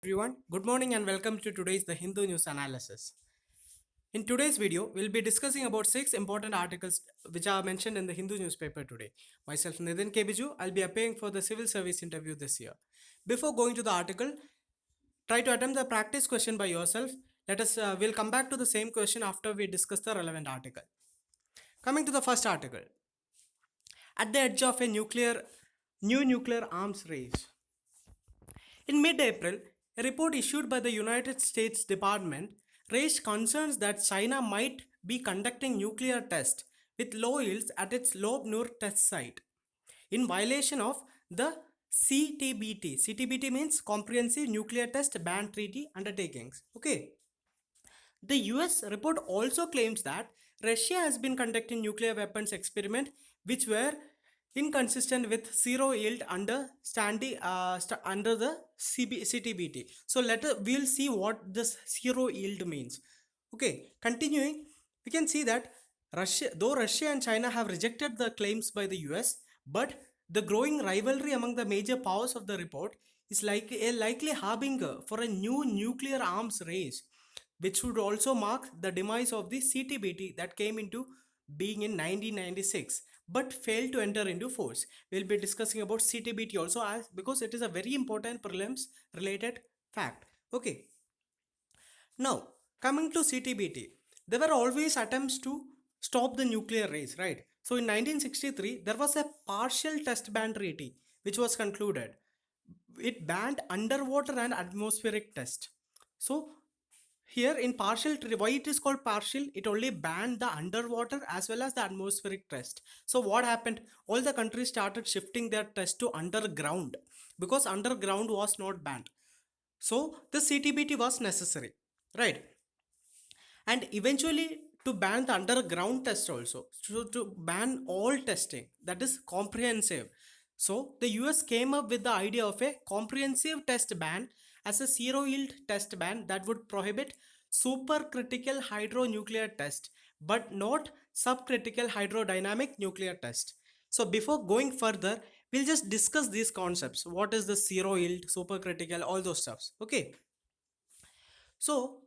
everyone. Good morning and welcome to today's The Hindu News Analysis. In today's video, we'll be discussing about 6 important articles which are mentioned in the Hindu newspaper today. Myself, Nitin K. Biju, I'll be appearing for the civil service interview this year. Before going to the article, try to attempt the practice question by yourself. We'll come back to the same question after we discuss the relevant article. Coming to the first article. At the edge of a new nuclear arms race. In mid April, a report issued by the United States Department raised concerns that China might be conducting nuclear tests with low yields at its Lob Nur test site in violation of the CTBT. CTBT means Comprehensive Nuclear Test Ban Treaty undertakings. Okay. The US report also claims that Russia has been conducting nuclear weapons experiments which were inconsistent with zero yield under under the CTBT. So we'll see what this zero yield means. Okay, continuing, we can see that Russia and China have rejected the claims by the US, but the growing rivalry among the major powers of the report is like a likely harbinger for a new nuclear arms race, which would also mark the demise of the CTBT that came into being in 1996 but failed to enter into force. We'll be discussing about CTBT also because it is a very important prelims related fact. Okay. Now, coming to CTBT, there were always attempts to stop the nuclear race, right? So in 1963, there was a partial test ban treaty which was concluded. It banned underwater and atmospheric test. So here in partial, why it is called partial? It only banned the underwater as well as the atmospheric test. So what happened? All the countries started shifting their test to underground because underground was not banned. So the CTBT was necessary, right? And eventually to ban the underground test also. So to ban all testing, that is comprehensive. So the US came up with the idea of a comprehensive test ban as a zero yield test ban that would prohibit supercritical hydronuclear test but not subcritical hydrodynamic nuclear test. So before going further, we'll just discuss these concepts. What is the zero yield, supercritical, all those stuffs. Okay. So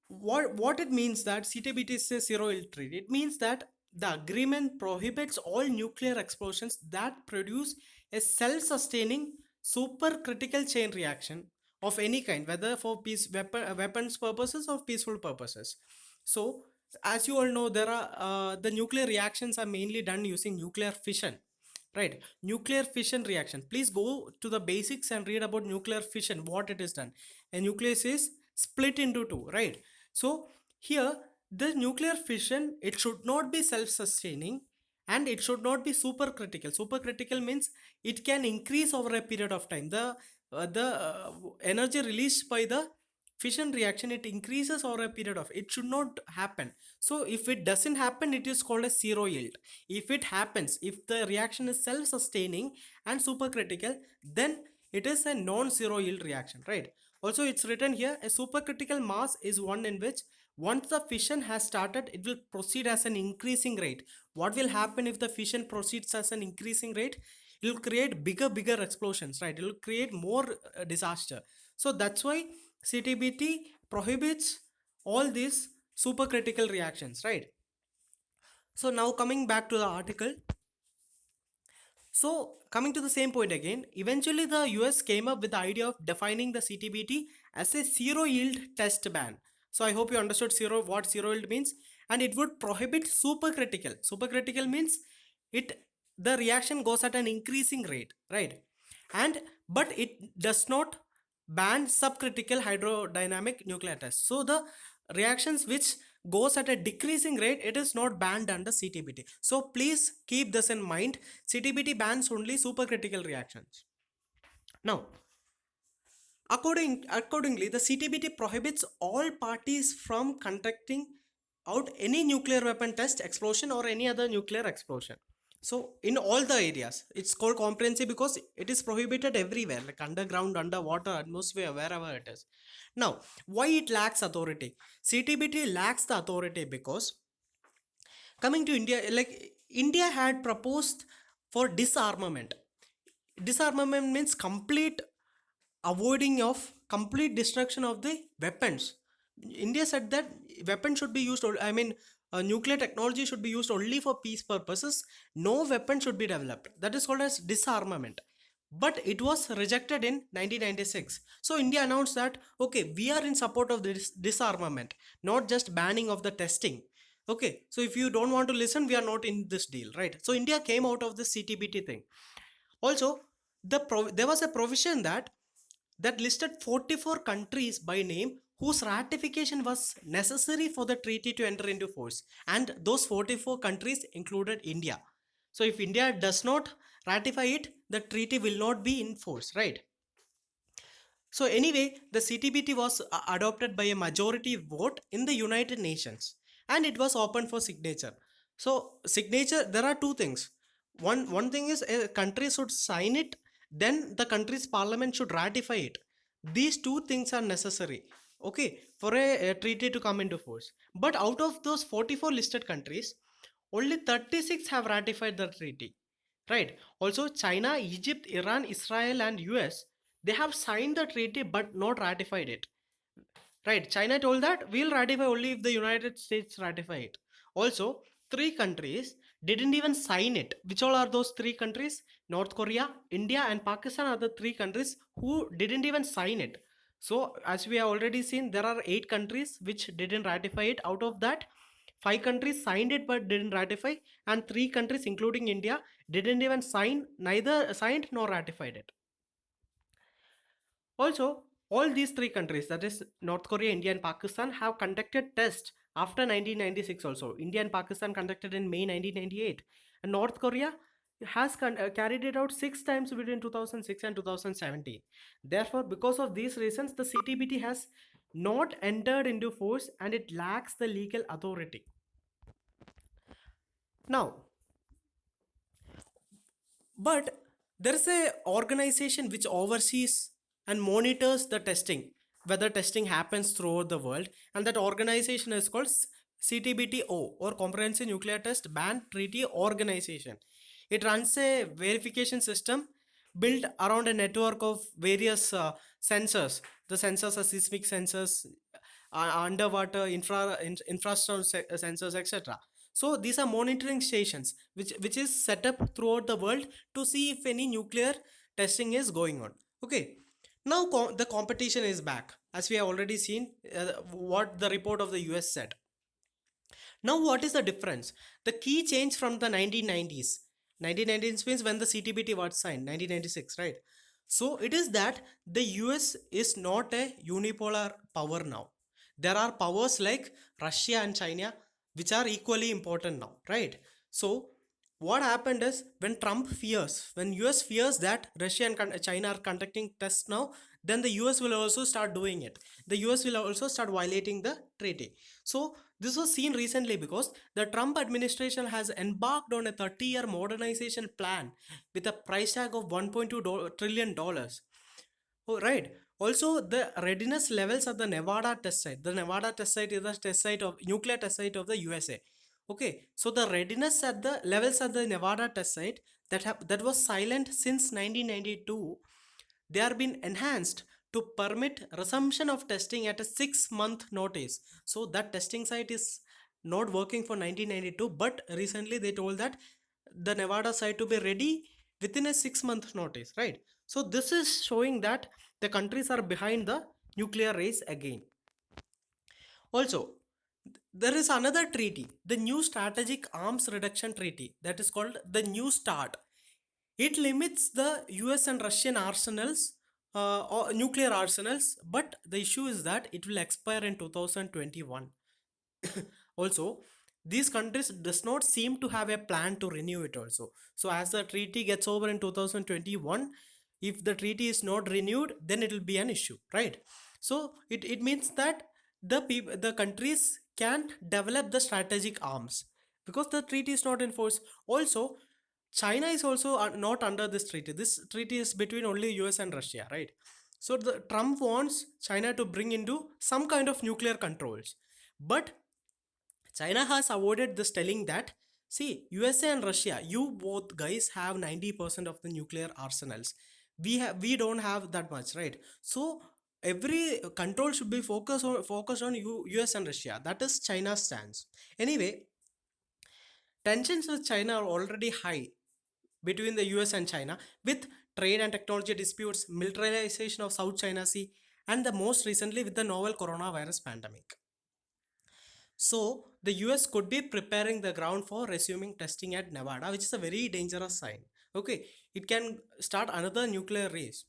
what it means that CTBT is a zero yield treaty. It means that the agreement prohibits all nuclear explosions that produce a self-sustaining supercritical chain reaction of any kind, whether for weapons purposes or peaceful purposes. So as you all know, there are the nuclear reactions are mainly done using nuclear fission, right? Nuclear fission reaction, please go to the basics and read about nuclear fission, what it is done. A nucleus is split into two, right? So here the nuclear fission, it should not be self-sustaining and it should not be supercritical. Supercritical means it can increase over a period of time. The energy released by the fission reaction, it increases over a period of, it should not happen. So if it doesn't happen, it is called a zero yield. If it happens, if the reaction is self-sustaining and supercritical, then it is a non-zero yield reaction, right? Also it's written here, a supercritical mass is one in which once the fission has started, it will proceed as an increasing rate. What will happen if the fission proceeds as an increasing rate? It will create bigger explosions, right? It will create more disaster. So that's why CTBT prohibits all these supercritical reactions, right? So now coming back to the article. So coming to the same point again, eventually the US came up with the idea of defining the CTBT as a zero yield test ban. So I hope you understood what zero yield means, and it would prohibit supercritical. Supercritical means the reaction goes at an increasing rate, right? But it does not ban subcritical hydrodynamic nuclear test. So the reactions which goes at a decreasing rate, it is not banned under CTBT. So please keep this in mind. CTBT bans only supercritical reactions. Now, accordingly, the CTBT prohibits all parties from conducting out any nuclear weapon test, explosion, or any other nuclear explosion. So in all the areas, it's called comprehensive because it is prohibited everywhere, like underground, underwater, atmosphere, wherever it is. Now, why it lacks authority? CTBT lacks the authority because coming to India, like India had proposed for disarmament. Disarmament means complete avoiding of complete destruction of the weapons. India said that weapons should be used, I mean, nuclear technology should be used only for peace purposes. No weapon should be developed. That is called as disarmament. But it was rejected in 1996. So India announced that, okay, we are in support of this disarmament, not just banning of the testing. Okay, so if you don't want to listen, we are not in this deal, right? So India came out of this CTBT thing. Also, there was a provision that listed 44 countries by name whose ratification was necessary for the treaty to enter into force, and those 44 countries included India. So if India does not ratify it, the treaty will not be in force, right? So anyway, the CTBT was adopted by a majority vote in the United Nations, and it was open for signature. So signature, there are two things. One thing is a country should sign it, then the country's parliament should ratify it. These two things are necessary, okay, for a treaty to come into force. But out of those 44 listed countries, only 36 have ratified the treaty, right? Also, China, Egypt, Iran, Israel, and US, they have signed the treaty but not ratified it, right? China told that we'll ratify only if the United States ratify it. Also, three countries didn't even sign it. Which all are those three countries? North Korea, India, and Pakistan are the three countries who didn't even sign it. So as we have already seen, there are 8 countries which didn't ratify it. Out of that, 5 countries signed it but didn't ratify, and 3 countries including India didn't even sign, neither signed nor ratified it. Also, all these three countries, that is North Korea, India, and Pakistan, have conducted tests after 1996 also. India and Pakistan conducted in May 1998. And North Korea has carried it out 6 times between 2006 and 2017. Therefore, because of these reasons, the CTBT has not entered into force and it lacks the legal authority. Now, but there is a organization which oversees and monitors the testing, whether testing happens throughout the world, and that organization is called CTBTO, or Comprehensive Nuclear Test Ban Treaty Organization. It runs a verification system built around a network of various sensors. The sensors are seismic sensors, underwater infrastructure sensors, etc. So these are monitoring stations which is set up throughout the world to see if any nuclear testing is going on. Okay, now the competition is back, as we have already seen what the report of the US said. Now what is the difference? The key change from the 1990s. 1990s means when the CTBT was signed, 1996, right? So it is that the US is not a unipolar power now. There are powers like Russia and China which are equally important now, right? So what happened is, when US fears that Russia and China are conducting tests now, then the US will also start doing it. The US will also start violating the treaty. So this was seen recently because the Trump administration has embarked on a 30-year modernization plan with a price tag of $1.2 trillion. Oh, right. Also, the readiness levels at the Nevada test site. The Nevada test site is the test site of nuclear test site of the USA. Okay, so the readiness at the levels at the Nevada test site that was silent since 1992, they are being enhanced to permit resumption of testing at a 6-month notice. So that testing site is not working for 1992, but recently they told that the Nevada site to be ready within a 6-month notice, right? So this is showing that the countries are behind the nuclear race again. Also, there is another treaty, the New Strategic Arms Reduction Treaty, that is called the New START. It limits the US and Russian arsenals, or nuclear arsenals, but the issue is that it will expire in 2021. Also, these countries does not seem to have a plan to renew it also. So as the treaty gets over in 2021, if the treaty is not renewed, then it will be an issue, right? So it means that the countries can develop the strategic arms because the treaty is not in force. Also, China is also not under this treaty. This treaty is between only US and Russia, right? So the Trump wants China to bring into some kind of nuclear controls. But China has avoided this, telling that, see, USA and Russia, you both guys have 90% of the nuclear arsenals. we don't have that much, right? So every control should be focused on US and Russia. That is China's stance. Anyway, tensions with China are already high between the US and China, with trade and technology disputes, militarization of South China Sea, and the most recently with the novel coronavirus pandemic. So the US could be preparing the ground for resuming testing at Nevada, which is a very dangerous sign. Okay, it can start another nuclear race.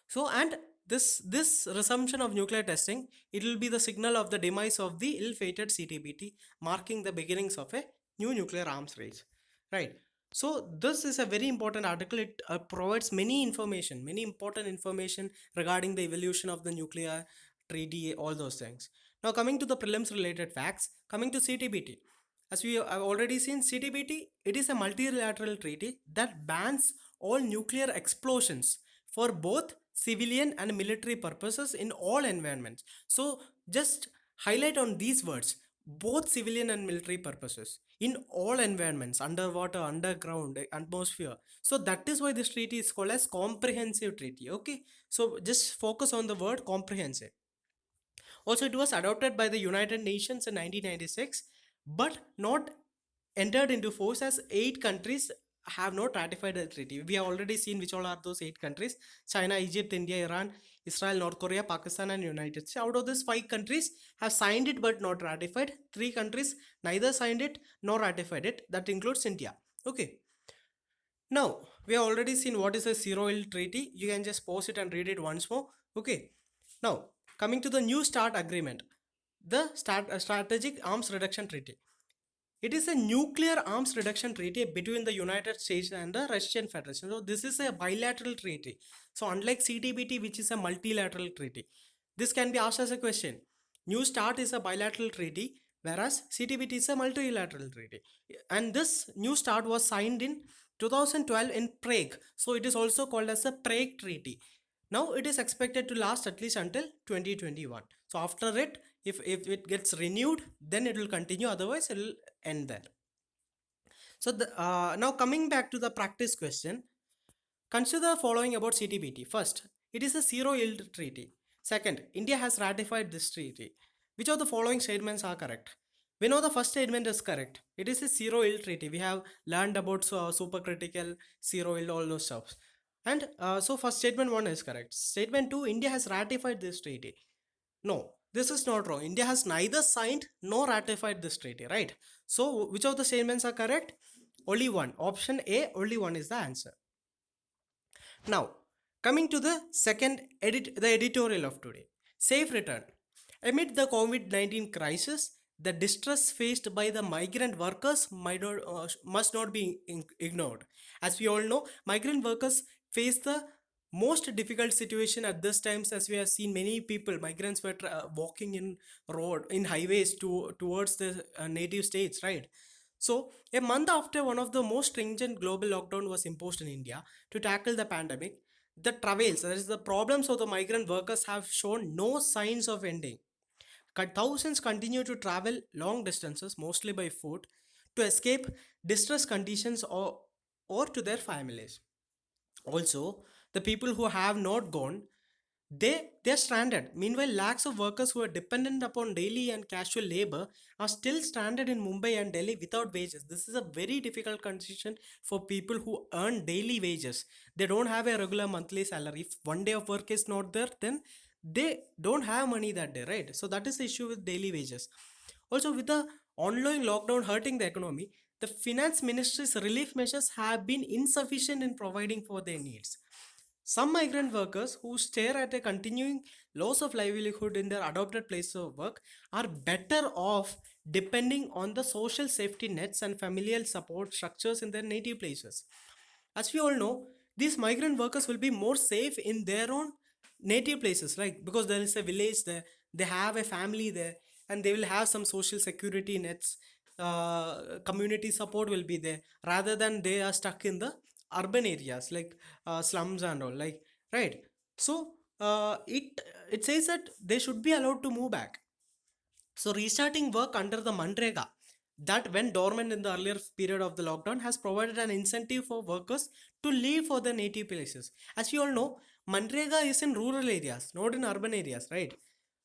So, and this resumption of nuclear testing, it will be the signal of the demise of the ill-fated CTBT, marking the beginnings of a new nuclear arms race. Right. So this is a very important article. It provides many important information regarding the evolution of the nuclear treaty, all those things. Now coming to the prelims related facts, coming to CTBT. As we have already seen, CTBT, it is a multilateral treaty that bans all nuclear explosions for both civilian and military purposes in all environments. So just highlight on these words, both civilian and military purposes in all environments, underwater, underground, atmosphere. So that is why this treaty is called as comprehensive treaty. Okay, so just focus on the word comprehensive. Also, it was adopted by the United Nations in 1996, but not entered into force as 8 countries have not ratified the treaty. We have already seen which all are those 8 countries: China, Egypt, India, Iran, Israel, North Korea, Pakistan, and United States. Out of these 5 countries have signed it but not ratified. 3 countries neither signed it nor ratified it. That includes India. Okay. Now, we have already seen what is a zero ill treaty. You can just pause it and read it once more. Okay. Now, coming to the New START agreement, the Strategic Arms Reduction Treaty. It is a nuclear arms reduction treaty between the United States and the Russian Federation. So this is a bilateral treaty. So unlike CTBT, which is a multilateral treaty, this can be asked as a question. New START is a bilateral treaty, whereas CTBT is a multilateral treaty. And this New START was signed in 2012 in Prague. So it is also called as a Prague Treaty. Now it is expected to last at least until 2021. So after it, if it gets renewed, then it will continue. Otherwise, it will end there. So now coming back to the practice question, consider following about CTBT. First, it is a zero yield treaty. Second, India has ratified this treaty. Which of the following statements are correct? We know the first statement is correct. It is a zero yield treaty. We have learned about supercritical, zero yield, all those stuff. And so first statement 1 is correct. Statement 2, India has ratified this treaty. No, this is not wrong. India has neither signed nor ratified this treaty, right? So which of the statements are correct? Only one. Option A, only one is the answer. Now, coming to the the editorial of today. Safe return. Amid the COVID-19 crisis, the distress faced by the migrant workers must not be ignored. As we all know, migrant workers face the most difficult situation at this times, as we have seen many people, migrants were walking in highways towards the native states, right? So, a month after one of the most stringent global lockdown was imposed in India to tackle the pandemic, the travails, that is the problems of the migrant workers, have shown no signs of ending. Thousands continue to travel long distances, mostly by foot, to escape distress conditions or to their families. Also, the people who have not gone, they're stranded. Meanwhile, lakhs of workers who are dependent upon daily and casual labor are still stranded in Mumbai and Delhi without wages. This is a very difficult condition for people who earn daily wages. They don't have a regular monthly salary. If one day of work is not there, then they don't have money that day, right? So that is the issue with daily wages. Also, with the ongoing lockdown hurting the economy, the finance ministry's relief measures have been insufficient in providing for their needs. Some migrant workers who stare at a continuing loss of livelihood in their adopted place of work are better off depending on the social safety nets and familial support structures in their native places. As we all know, these migrant workers will be more safe in their own native places, right? Because there is a village there, they have a family there, and they will have some social security nets. Community support will be there rather than they are stuck in the urban areas like slums and all, like, right? So it says that they should be allowed to move back. So restarting work under the Manrega, that went dormant in the earlier period of the lockdown has provided an incentive for workers to leave for their native places. As you all know, Manrega is in rural areas, not in urban areas, right?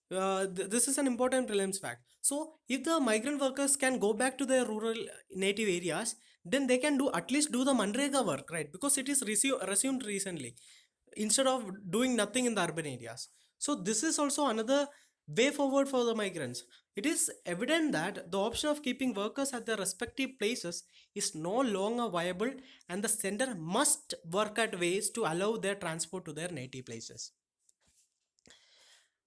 This is an important prelims fact. So, if the migrant workers can go back to their rural native areas, then they can do at least do the Manrega work, right? Because it is resumed recently instead of doing nothing in the urban areas. So, this is also another way forward for the migrants. It is evident that the option of keeping workers at their respective places is no longer viable, and the center must work at ways to allow their transport to their native places.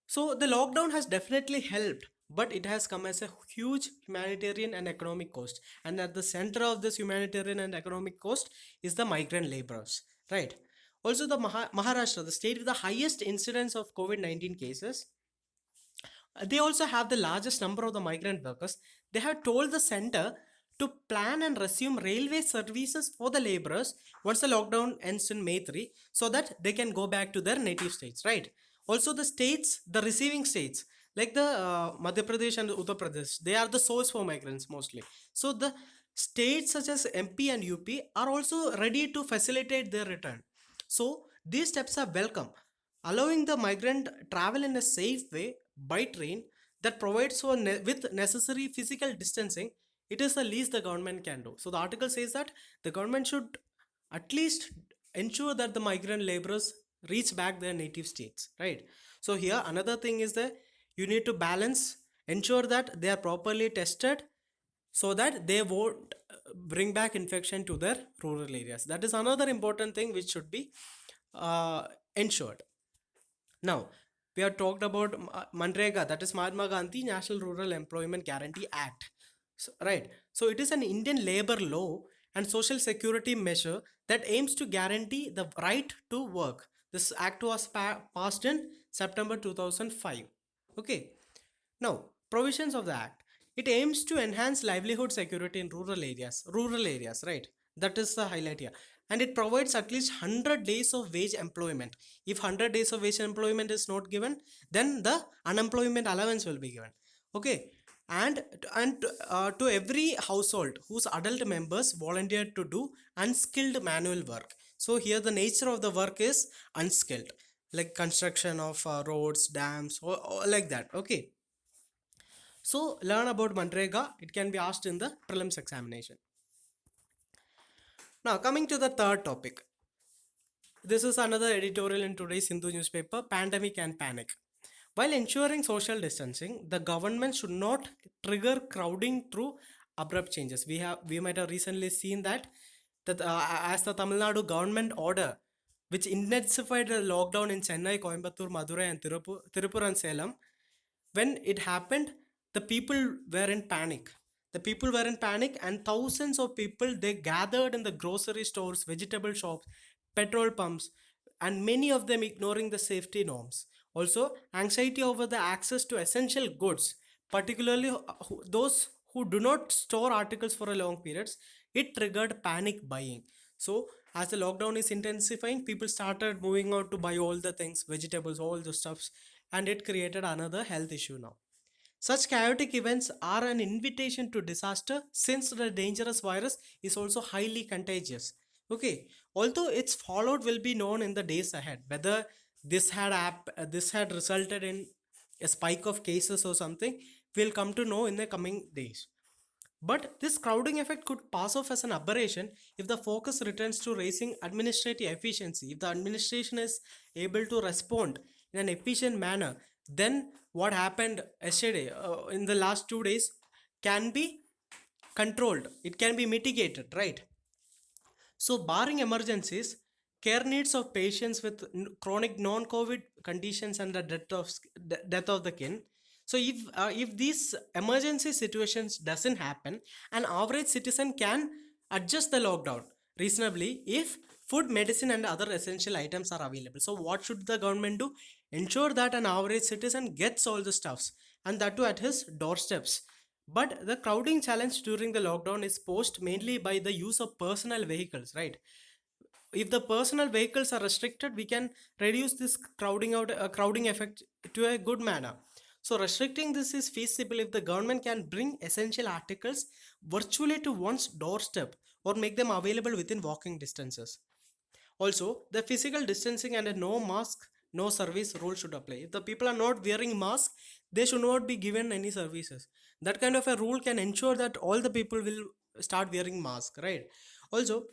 So the lockdown has definitely helped, but it has come as a huge humanitarian and economic cost. And at the center of this humanitarian and economic cost is the migrant laborers, right? Also, the Maharashtra, the state with the highest incidence of COVID-19 cases, they also have the largest number of the migrant workers. They have told the center to plan and resume railway services for the laborers once the lockdown ends in May 3 so that they can go back to their native states, right? Also, the states, the receiving states, like the Madhya Pradesh and Uttar Pradesh, they are the source for migrants mostly. So, the states such as MP and UP are also ready to facilitate their return. So, these steps are welcome, allowing the migrant travel in a safe way by train that provides for with necessary physical distancing. It is the least the government can do. So the article says that the government should at least ensure that the migrant laborers reach back their native states, right? So here another thing is that you need to balance, ensure that they are properly tested so that they won't bring back infection to their rural areas. That is another important thing which should be uh, ensured. Now, we have talked about Manrega, that is Mahatma Gandhi National Rural Employment Guarantee Act. So, right. So, it is an Indian labor law and social security measure that aims to guarantee the right to work. This act was passed in September 2005. Okay. Now, provisions of the act. It aims to enhance livelihood security in rural areas. Rural areas, right? That is the highlight here. And it provides at least 100 days of wage employment. If 100 days of wage employment is not given, then the unemployment allowance will be given. Okay. And to every household whose adult members volunteered to do unskilled manual work. So here the nature of the work is unskilled, like construction of roads, dams, or like that. Okay. So learn about Manrega. It can be asked in the prelims examination. Now coming to the third topic. This is another editorial in today's Hindu newspaper, Pandemic and Panic. While ensuring social distancing, the government should not trigger crowding through abrupt changes. We might have recently seen that as the Tamil Nadu government order, which intensified the lockdown in Chennai, Coimbatore, Madurai, and Tirupur and Salem, when it happened, the people were in panic. The people were in panic, and thousands of people they gathered in the grocery stores, vegetable shops, petrol pumps, and many of them ignoring the safety norms. Also, anxiety over the access to essential goods, particularly those who do not store articles for a long periods, it triggered panic buying. So as the lockdown is intensifying, people started moving out to buy all the things, vegetables, all the stuffs, and it created another health issue now. Such chaotic events are an invitation to disaster since the dangerous virus is also highly contagious. Okay, although its fallout will be known in the days ahead, whether this had resulted in a spike of cases or something, we'll come to know in the coming days. But this crowding effect could pass off as an aberration if the focus returns to raising administrative efficiency. If the administration is able to respond in an efficient manner, then what happened yesterday in the last 2 days can be controlled, it can be mitigated, right? So, barring emergencies, care needs of patients with chronic non-COVID conditions and the death of the kin. So, if these emergency situations doesn't happen, an average citizen can adjust the lockdown reasonably if food, medicine, and other essential items are available. So, what should the government do? Ensure that an average citizen gets all the stuffs, and that too at his doorsteps. But the crowding challenge during the lockdown is posed mainly by the use of personal vehicles, right? If the personal vehicles are restricted, we can reduce this crowding effect to a good manner. So restricting this is feasible if the government can bring essential articles virtually to one's doorstep or make them available within walking distances. Also, the physical distancing and a no mask, no service rule should apply. If the people are not wearing mask, they should not be given any services. That kind of a rule can ensure that all the people will start wearing mask, right? Also,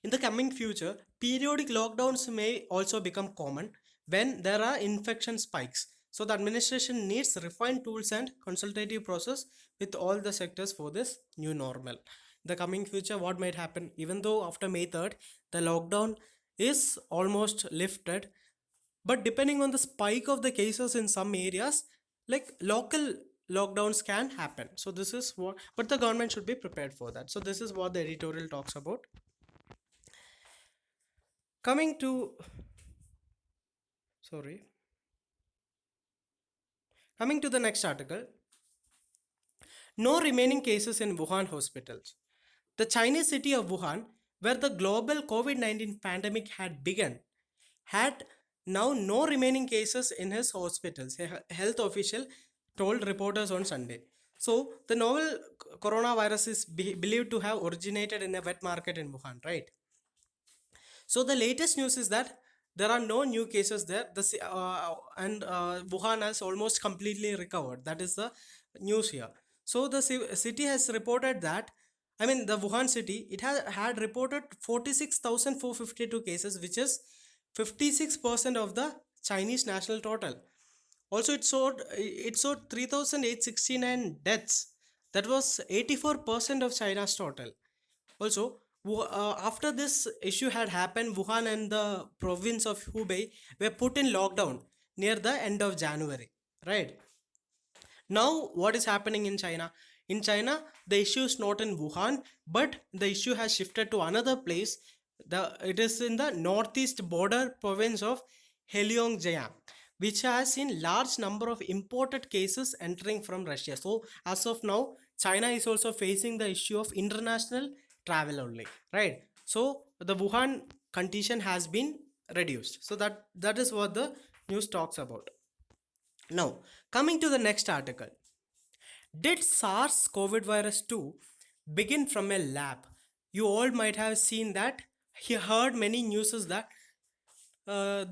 in the coming future, periodic lockdowns may also become common when there are infection spikes. So the administration needs refined tools and consultative process with all the sectors for this new normal. The coming future, what might happen, even though after May 3rd, the lockdown is almost lifted, but depending on the spike of the cases in some areas, like local lockdowns can happen. So this is what, but the government should be prepared for that. So this is what the editorial talks about. Coming to, sorry, coming to the next article, no remaining cases in Wuhan hospitals. The Chinese city of Wuhan, where the global COVID 19 pandemic had begun, had now no remaining cases in his hospitals, a health official told reporters on Sunday. So, the novel coronavirus is believed to have originated in a wet market in Wuhan, right? So the latest news is that there are no new cases there. And Wuhan has almost completely recovered. That is the news here. So the city has reported that, I mean, the Wuhan city, it had reported 46,452 cases, which is 56% of the Chinese national total. Also, it showed 3,869 deaths. That was 84% of China's total. Also, after this issue had happened, Wuhan and the province of Hubei were put in lockdown near the end of January. Right now, what is happening in China? In China, the issue is not in Wuhan, but the issue has shifted to another place. It is in the northeast border province of Heilongjiang, which has seen large number of imported cases entering from Russia. So as of now, China is also facing the issue of international travel only, right? So the Wuhan condition has been reduced. So that is what the news talks about. Now, coming to the next article. Did SARS COVID virus 2 begin from a lab? You all might have seen that. He heard many newses that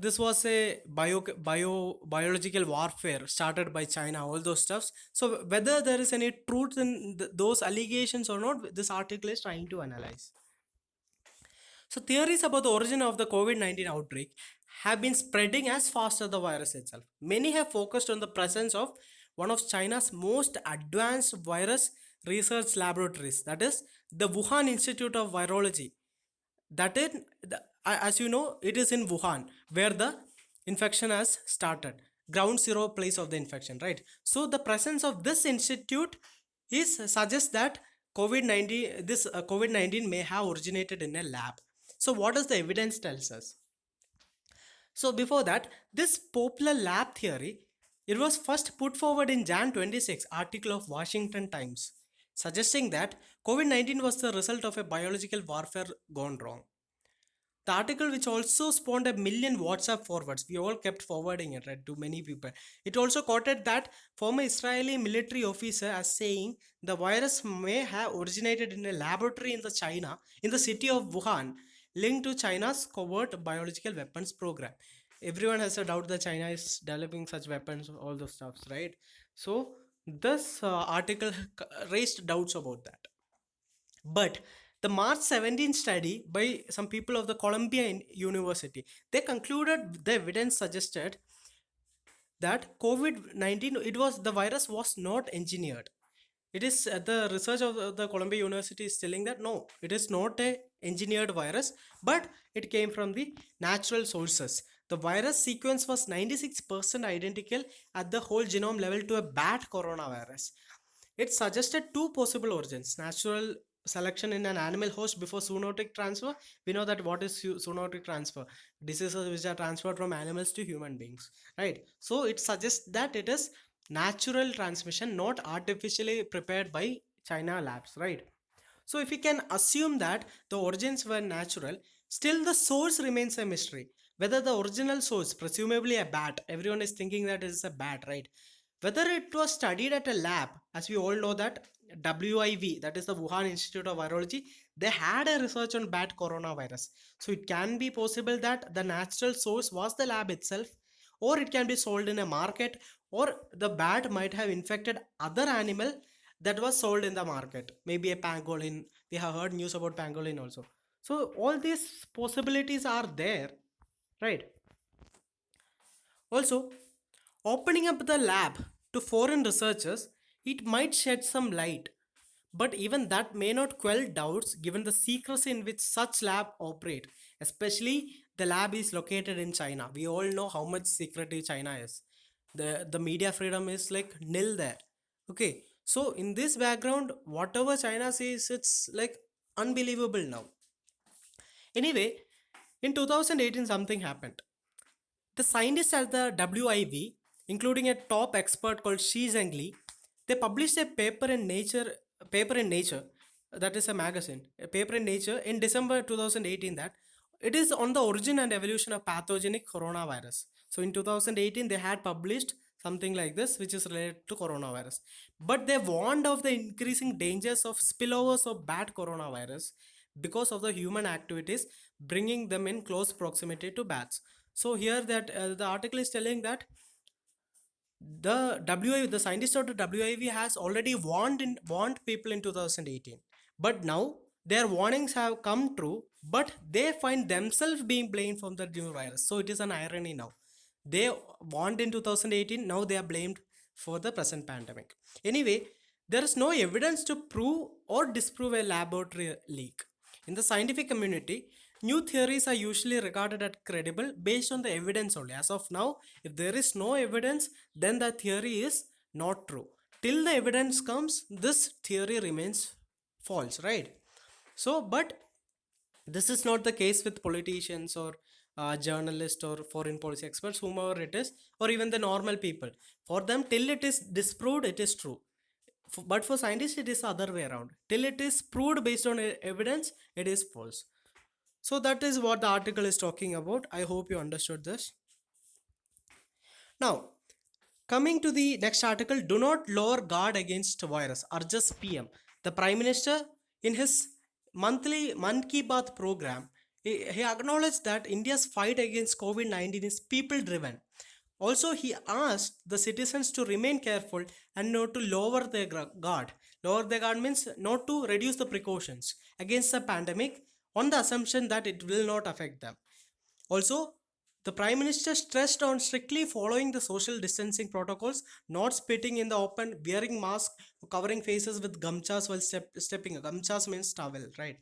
this was a biological warfare started by China, all those stuffs. So whether there is any truth in those allegations or not, this article is trying to analyze. So theories about the origin of the COVID-19 outbreak have been spreading as fast as the virus itself. Many have focused on the presence of one of China's most advanced virus research laboratories, that is the Wuhan Institute of Virology. That is, as you know, it is in Wuhan where the infection has started, ground zero place of the infection, right? So the presence of this institute is suggests that COVID-19 may have originated in a lab. So what does the evidence tells us? So before that, this popular lab theory, it was first put forward in Jan 26 article of Washington Times, suggesting that COVID-19 was the result of a biological warfare gone wrong. The article, which also spawned a million WhatsApp forwards, we all kept forwarding it, right, to many people. It also quoted that former Israeli military officer as saying the virus may have originated in a laboratory in the city of Wuhan, linked to China's covert biological weapons program. Everyone has a doubt that China is developing such weapons, all those stuffs, right? So this article raised doubts about that. But the March 17 study by some people of the Columbia University, they concluded the evidence suggested that COVID-19, it was the virus was not engineered. It is the research of the Columbia University is telling that no, it is not a engineered virus, but it came from the natural sources. The virus sequence was 96% identical at the whole genome level to a bat coronavirus. It suggested two possible origins: natural selection in an animal host before zoonotic transfer. We know that what is zoonotic transfer, diseases which are transferred from animals to human beings, right? So it suggests that it is natural transmission, not artificially prepared by China labs, right? So if we can assume that the origins were natural, still the source remains a mystery. whether the original source, presumably a bat, everyone is thinking that it's a bat, right? Whether it was studied at a lab, as we all know that WIV, that is the Wuhan Institute of Virology, they had a research on bat coronavirus. So it can be possible that the natural source was the lab itself, or it can be sold in a market, or the bat might have infected other animal that was sold in the market, maybe a pangolin. We have heard news about pangolin also. So all these possibilities are there, right? Also, opening up the lab to foreign researchers, it might shed some light, but even that may not quell doubts given the secrecy in which such lab operate, especially the lab is located in China. We all know how much secretive China is. The media freedom is like nil there. Okay, so in this background, whatever China says, it's like unbelievable now. Anyway, in 2018 something happened. The scientists at the WIV, including a top expert called Shi Zhengli, they published a paper in Nature, that is a magazine, a paper in Nature in December 2018 that it is on the origin and evolution of pathogenic coronavirus. So in 2018 they had published something like this which is related to coronavirus. But they warned of the increasing dangers of spillovers of bad coronavirus because of the human activities bringing them in close proximity to bats. So here that the article is telling that the scientists of the WIV has already warned people in 2018, but now their warnings have come true, but they find themselves being blamed from the new virus. So it is an irony now. They warned in 2018, now they are blamed for the present pandemic. Anyway, there is no evidence to prove or disprove a laboratory leak. In the scientific community, new theories are usually regarded as credible based on the evidence only. As of now, if there is no evidence, then the theory is not true. Till the evidence comes, this theory remains false, right? So, but this is not the case with politicians or journalists or foreign policy experts, whomever it is, or even the normal people. For them, till it is disproved, it is true. But for scientists, it is the other way around. Till it is proved based on evidence, it is false. So that is what the article is talking about. I hope you understood this. Now, coming to the next article, do not lower guard against virus, urges PM. The Prime Minister, in his monthly Man Ki Baat program, he acknowledged that India's fight against COVID-19 is people driven. Also, he asked the citizens to remain careful and not to lower their guard. Lower their guard means not to reduce the precautions against the pandemic on the assumption that it will not affect them. Also, the Prime Minister stressed on strictly following the social distancing protocols, not spitting in the open, wearing masks, covering faces with gamchas while stepping. Gamchas means towel, right?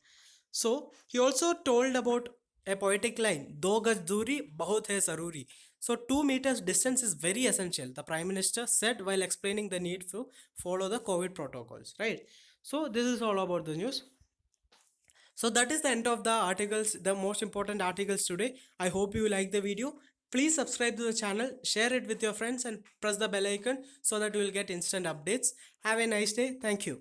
So, he also told about a poetic line, Do gaj duri, bahut hai zaruri. So, 2 meters distance is very essential, the Prime Minister said while explaining the need to follow the COVID protocols, right? So, this is all about the news. So that is the end of the articles, the most important articles today. I hope you like the video. Please subscribe to the channel, share it with your friends and press the bell icon so that you will get instant updates. Have a nice day. Thank you.